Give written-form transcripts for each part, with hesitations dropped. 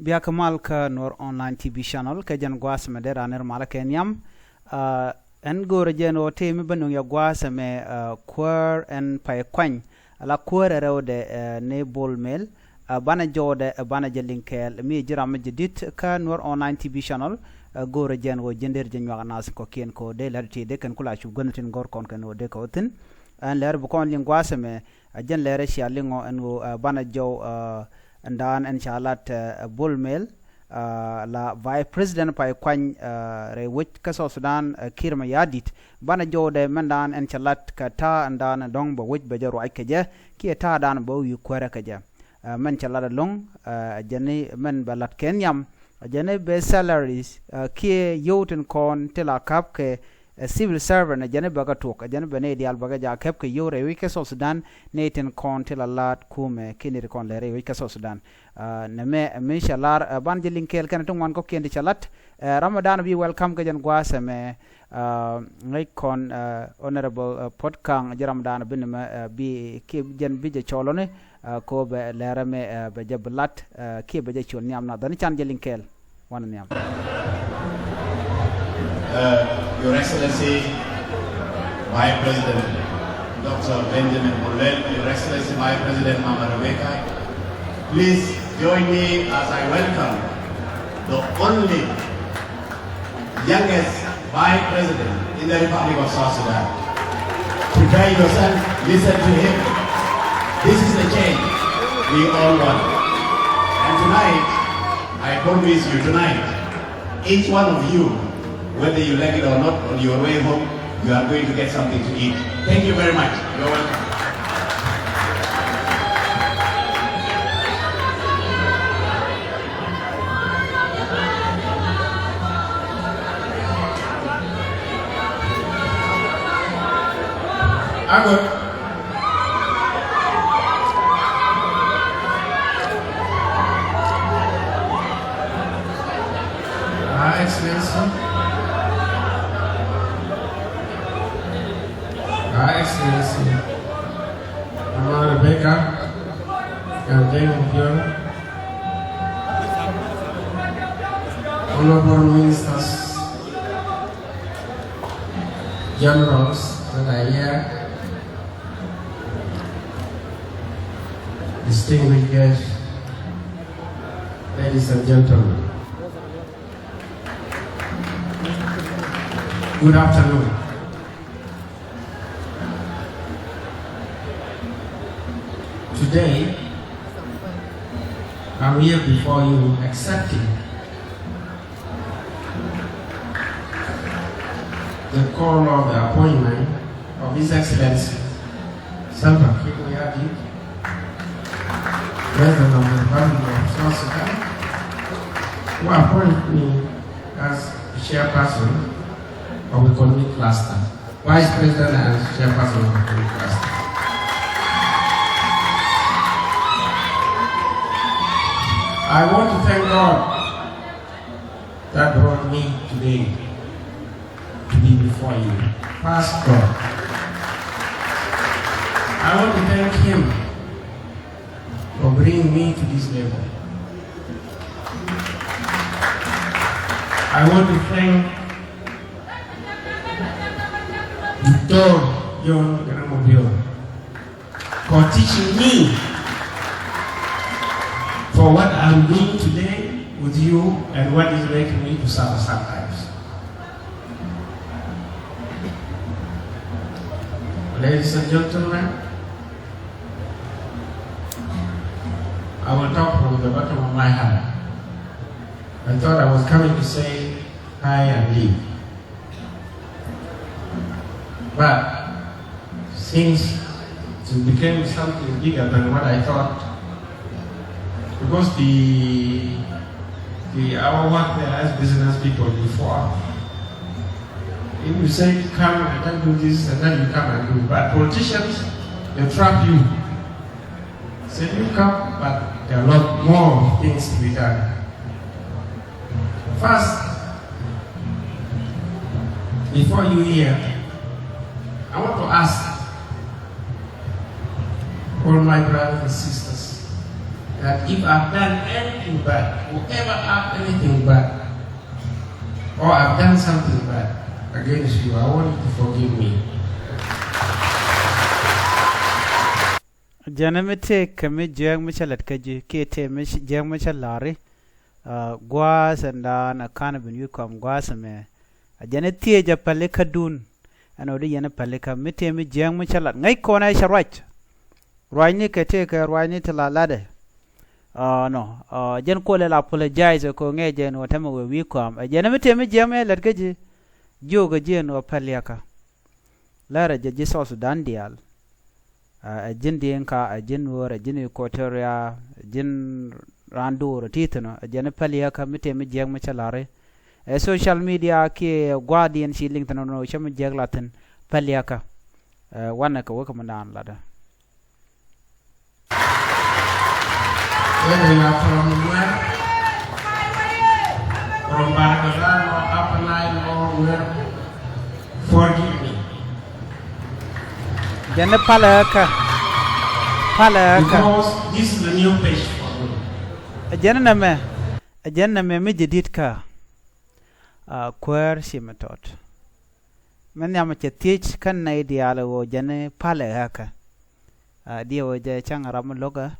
Biakamal ka Nuer online TV channel ka jan gwas me dera ner mala kenyam en gore jen o temi banu ya gwas me kwar en pay kwany ala kwar rewde ne bol mel bana jode bana jelinkel mi jiram jedit ka Nuer online TV channel gore jen o jender jen wa nas ko ken ko de larti de kan kula chu gonutin gor kon kan o de ko tin an ler bu kon lin gwas me jen lere shi alingo en bana jow ndan en chalat bulmel la vice president pay kwany re wich ka Sudan kirma yadit bana jode mandan en chalat ka ta ndan dong bo wich be jaro aykeje ki ta dan bo yu kwara kaje man chalada long jeni men balat kenyam jeni be salaries ki yoten kon tela kap ke civil servant jene baga tok jene bene dial baga ja kep ke yore wi ke Sudan neten kon tela lat kume kinir kon lere wi ke Sudan ne me shalar ban jelin kel kan tung wan ko kendi chalat Ramadan bi welcome ke jan gwase me ngai kon honorable podkang Ramadan bin me bi ke jan bi je cholone ko be lere me be jablat ke be je chol niam na dan chan jelin kel wan niam Your Excellency, Vice President Dr. Benjamin Mullen, Your Excellency, Vice President Mama Rebecca, please join me as I welcome the only youngest Vice President in the Republic of South Sudan. Prepare yourself, listen to him. This is the change we all want. And tonight, I promise you tonight, each one of you, whether you like it or not, on your way home, you are going to get something to eat. Thank you very much. You're welcome. I'm good. Excellency. Excellency, Mama Rebecca, Honorable Ministers, Generals that are here, distinguished guests, ladies and gentlemen, good afternoon. Today, I'm here before you accepting the call of the appointment of His Excellency Salva Kiir Mayardit, President of the Republic of South Sudan, who appointed me as chairperson of the economic cluster, Vice President and chairperson of the economic cluster. I want to thank God that brought me today to be before you. First God. I want to thank Him for bringing me to this level. I want to thank Dr. John Gramobio for teaching me for what I'm doing today with you and what is making me to suffer sometimes. Ladies and gentlemen, I will talk from the bottom of my heart. I thought I was coming to say hi and leave. But since it became something bigger than what I thought, because our work there as business people before, if you say come, I can do this, and then you come and do it. But politicians, they trap you. Say you come, but there are a lot more things to be done. First, before you hear, I want to ask all my brothers and sisters that if I've done anything bad, whoever I've anything bad, or I've done something bad against you, I want you to forgive me. Janamite kami jang michalat kaji kete mish jang michalari gwas and na kana bin you come gwas me janete ja paleka dun anodi yana paleka mite mi jang michalat ngai kona sharwach rwani kete ka rwani talalade no jan ko le apologize ko ngai jen watama we come janamite mi jang me lat kaji joga jen o paleka lara jaji so Sudan dial a jin dinka a jin Nuer a jin Equatoria a jin Rando titano a jin palia ka mite mi jeng mi chalare e social media ke guardian shi link tano no chama jeg latin palia ka wana ka waka mandan lada Whether you are from Nuer, from Barbadan or Upper Nile or Nuer, forgive me. Jana palaka Because this is the new page for me. Jana me mi jidit ka kwer shimatot man yama che teach kan na ideala wo jana palaka dia wo je chang ram loga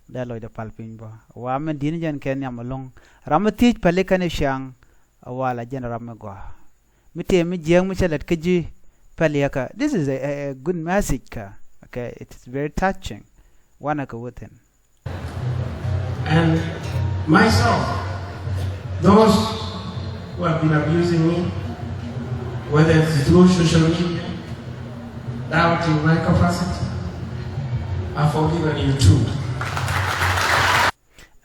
da lo da palpin ba wa men din jan ken yama long ram teach palika ne shang wala jana ram go mi te mi jeng mi chalet kaji Paliaka. This is a good message, okay? It's very touching. Wanaka within. And myself, those who have been abusing me, whether it's through social media, doubting my capacity, I've forgiven you too.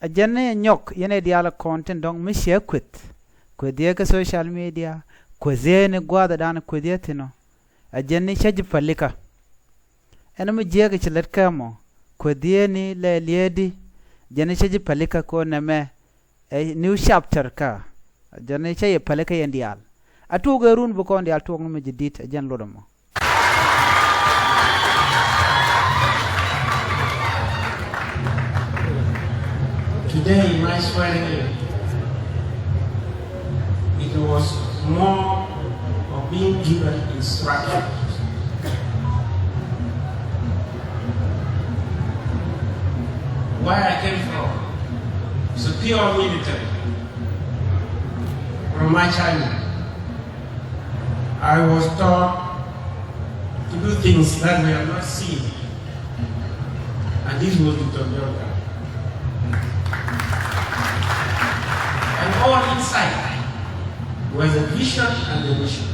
A jene nyok yene diala content dong mi share quit. Kwediaka social media, kwezene gwada dana kwediatino. A jenny charge palika. And I'm a jaggy chilet camo. Quadieni le lady. Jenny charge palika ko name. A new chapter ka. A jenny chay palika and the al. I took a room book on the alto dit a jan lodamo. Today, my swearing in, it was more of being given instructions. Where I came from, it's a pure military. From my childhood, I was taught to do things that we have not seen. And this was the Toyota. And all inside was the vision and the mission.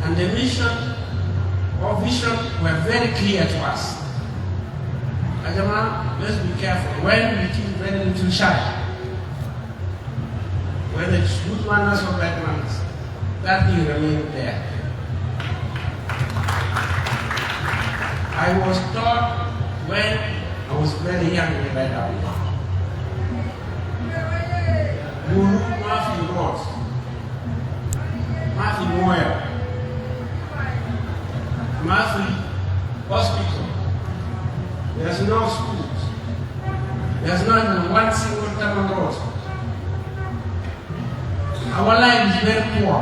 And the mission or vision were very clear to us. Ajama, let's be careful. When we teach very little child, whether it's good manners or bad manners, that will remain there. I was taught when I was very young in the army. Guru Matthew Ross, Matthew Moyer, Matthew Hospital. There's no schools. There's not even one single common road. Our life is very poor.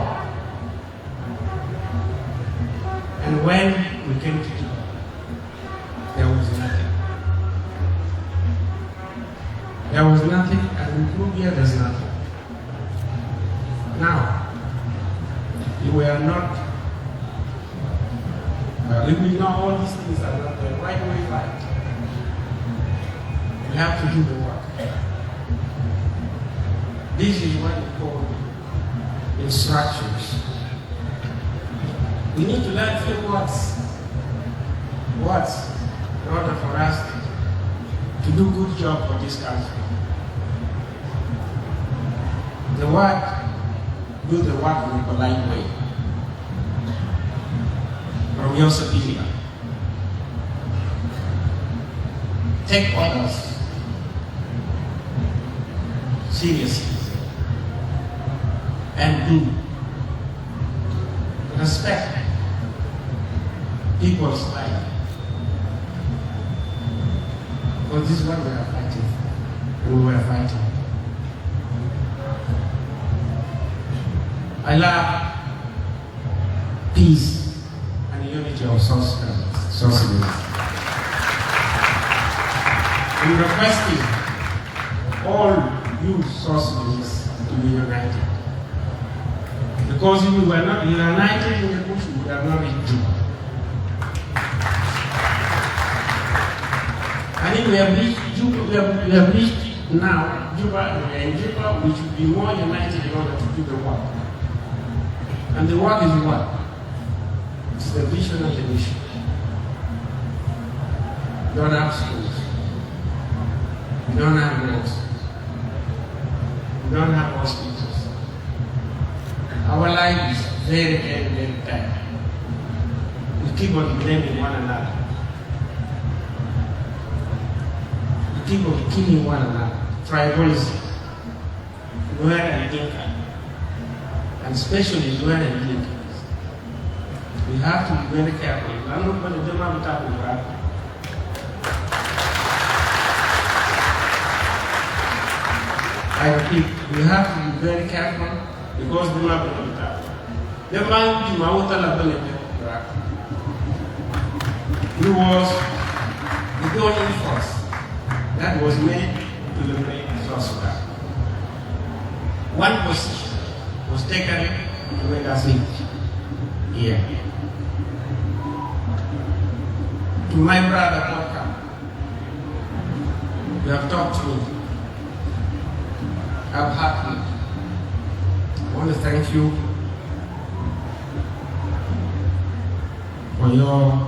And when we came to Cuba, there was nothing. There was nothing, and we grew here, there's nothing. Now, if we are not, if we know all these things are not the right way right, we have to do the work. This is what we call instructions. We need to learn few words in order for us to do good job for this country. The word, do the work in a polite way. From your superior. Take orders seriously. And do respect people's life. we were fighting. I love peace and unity of South Sudan. I'm requesting all you South Sudanese to be united. Because if we were not united in the bush, we would have not reached Juba. And if we have reached Juba, we have reached now Juba, and in Juba we should be more united in order to do the work. And the work is what? It's the vision and the mission. We don't have schools. We don't have roads. We don't have hospitals. Our life is very, very, very bad. We keep on blaming one another. We keep on killing one another. Tribalism. Nuer and dinka. And especially Nuer and dinka. We have to be very careful. I'm not going to do my talk. I repeat, we have to be very careful because they are going to die. They might be It was the only force that was made to liberate South Sudan. One position was taken to make us reach here. To my brother, Podcast, you have talked to me. I'm happy. I want to thank you for your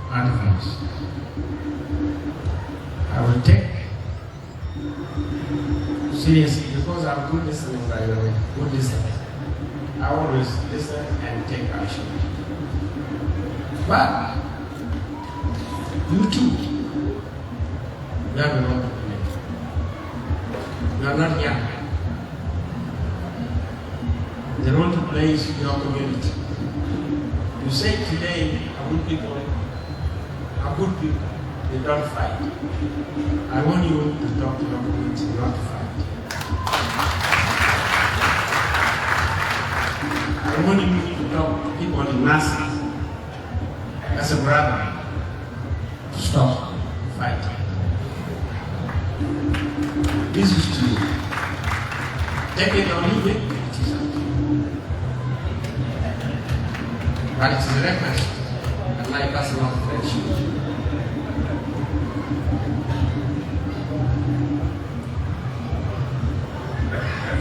advice. I will take seriously because I'm good listening, by the way. Good listening. I always listen and take action. But you too, you have a lot to make. You are not young. The role to play is your community. You say today, good people, they don't fight. I want you to talk to your community, not to fight. I want you to talk to people in masses as a brother to stop fighting. This is to you. Take it or leave it. But it is a request and my personal friendship.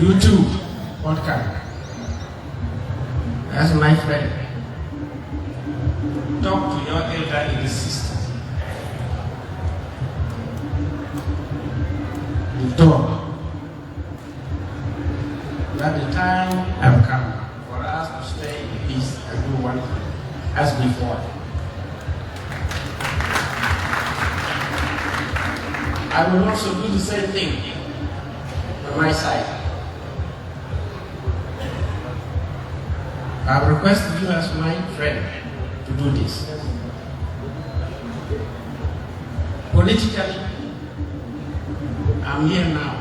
You too, Podcast, as my friend, talk to your elder in the system. You talk that the time have come for us to stay in peace and do one thing as before. I will also do the same thing on my side. I have requested you as my friend to do this. Politically, I'm here now.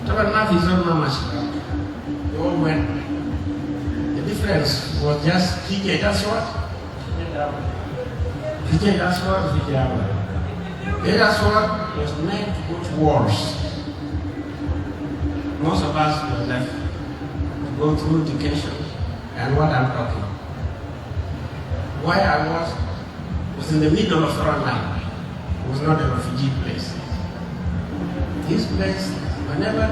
Thoknath is not much. They all went. The difference was just PK, that's what? PK, that's what? PK, that's what was meant to go to wars. Most of us were left to go through education and what I'm talking. Why I was in the middle of front line. It was not a refugee place. This place, whenever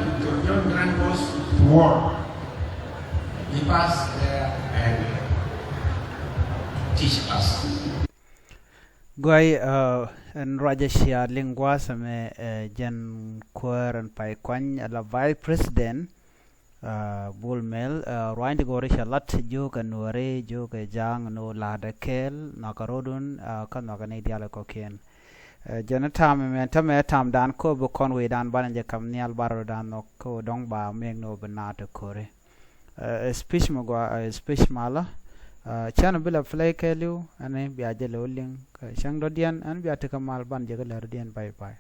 John Grant goes to war, he passed there and teach us. Guy and Rajashia Lingua Same Jan Quer and Pai Kwan la Vice President Bullmel Rwanda Gorisha Lat Juk and Nuere Juk Jang no Lada Kel Nakarodun Kanakane Dialakokien. Janatam and Tam Dan Kobo Conway Dan Bananja Kamnial Barodan no Ko Dongba Megno Benata Kore. Speech Magua, speech Mala. Chana bila flake lu ane biaje loling Shang Dodian and Biatakamal Ban Jagalardian bye bye.